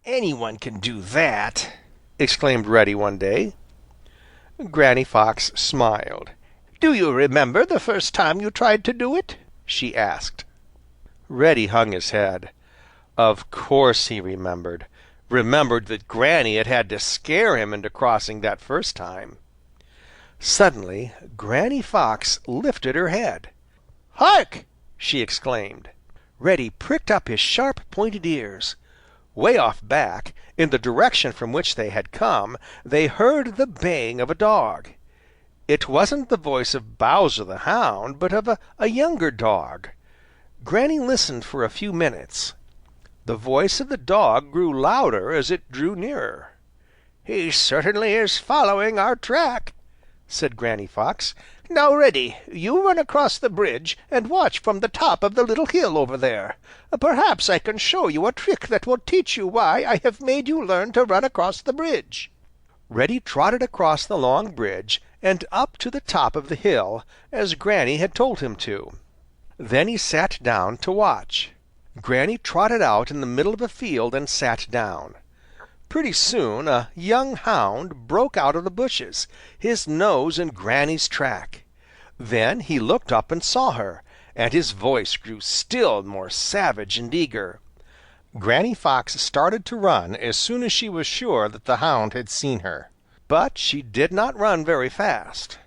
anyone can do that!" exclaimed Reddy one day. Granny Fox smiled. "Do you remember the first time you tried to do it?" she asked. Reddy hung his head. Of course he remembered that Granny had had to scare him into crossing that first time. Suddenly Granny Fox lifted her head. "Hark!" she exclaimed. Reddy pricked up his sharp, pointed ears. Way off back, in the direction from which they had come, they heard the baying of a dog. It wasn't the voice of Bowser the Hound, but of a younger dog. Granny listened for a few minutes. The voice of the dog grew louder as it drew nearer. "He certainly is following our track," said Granny Fox. "Now, Reddy, you run across the bridge and watch from the top of the little hill over there. Perhaps I can show you a trick that will teach you why I have made you learn to run across the bridge." Reddy trotted across the long bridge and up to the top of the hill, as Granny had told him to. Then he sat down to watch. Granny trotted out in the middle of a field and sat down. Pretty soon a young hound broke out of the bushes, his nose in Granny's track. Then he looked up and saw her, and his voice grew still more savage and eager. Granny Fox started to run as soon as she was sure that the hound had seen her. But she did not run very fast.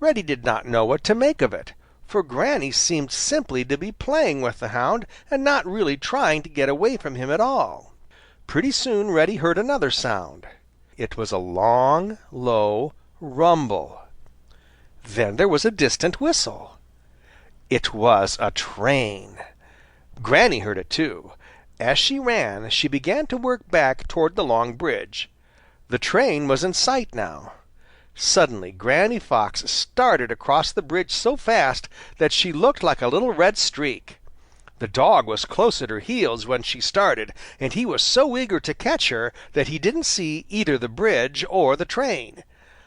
Reddy did not know what to make of it, for Granny seemed simply to be playing with the hound and not really trying to get away from him at all. Pretty soon Reddy heard another sound. It was a long, low rumble. Then there was a distant whistle. It was a train. Granny heard it too. As she ran, she began to work back toward the long bridge. The train was in sight now. Suddenly Granny Fox started across the bridge so fast that she looked like a little red streak. The dog was close at her heels when she started, and he was so eager to catch her that he didn't see either the bridge or the train.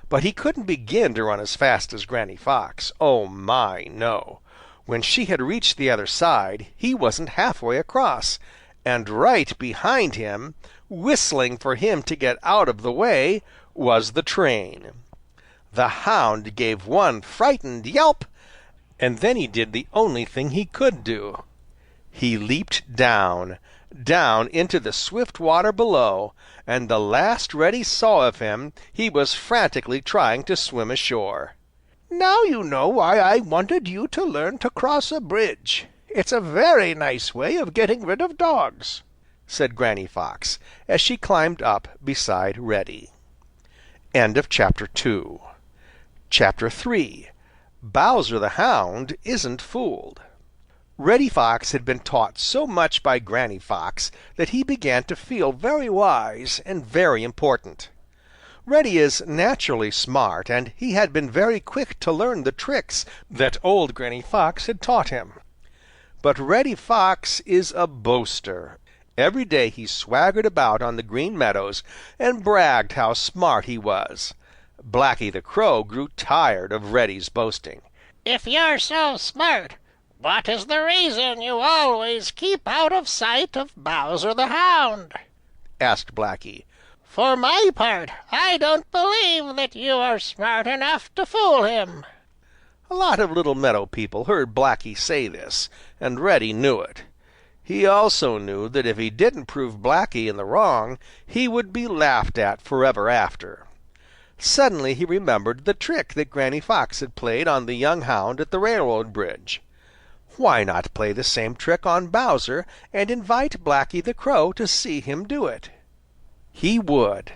But he couldn't begin to run as fast as Granny Fox. Oh my, no! When she had reached the other side, he wasn't halfway across, and right behind him, whistling for him to get out of the way, was the train. The hound gave one frightened yelp, and then he did the only thing he could do. He leaped down into the swift water below, and the last Reddy saw of him, he was frantically trying to swim ashore. "Now you know why I wanted you to learn to cross a bridge. It's a very nice way of getting rid of dogs," said Granny Fox, as she climbed up beside Reddy. End of Chapter 2. Chapter 3. Bowser the Hound Isn't Fooled. Reddy Fox had been taught so much by Granny Fox that he began to feel very wise and very important. Reddy is naturally smart, and he had been very quick to learn the tricks that old Granny Fox had taught him. But Reddy Fox is a boaster. Every day he swaggered about on the Green Meadows and bragged how smart he was. Blacky the Crow grew tired of Reddy's boasting. "If you're so smart, what is the reason you always keep out of sight of Bowser the Hound?" asked Blacky. "For my part, I don't believe that you are smart enough to fool him." A lot of little meadow people heard Blacky say this, and Reddy knew it. He also knew that if he didn't prove Blacky in the wrong, he would be laughed at forever after. Suddenly he remembered the trick that Granny Fox had played on the young hound at the railroad bridge. Why not play the same trick on Bowser and invite Blacky the Crow to see him do it? He would.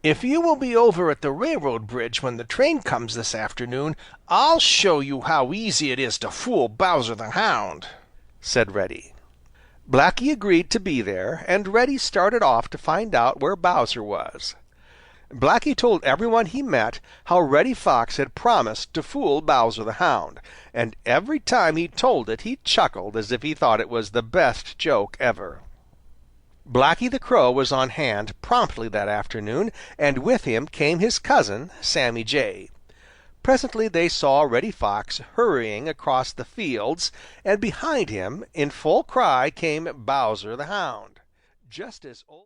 "If you will be over at the railroad bridge when the train comes this afternoon, I'll show you how easy it is to fool Bowser the Hound," said Reddy. Blacky agreed to be there, and Reddy started off to find out where Bowser was. Blacky told everyone he met how Reddy Fox had promised to fool Bowser the Hound, and every time he told it he chuckled as if he thought it was the best joke ever. Blacky the Crow was on hand promptly that afternoon, and with him came his cousin, Sammy Jay. Presently they saw Reddy Fox hurrying across the fields, and behind him, in full cry, came Bowser the Hound. Just as old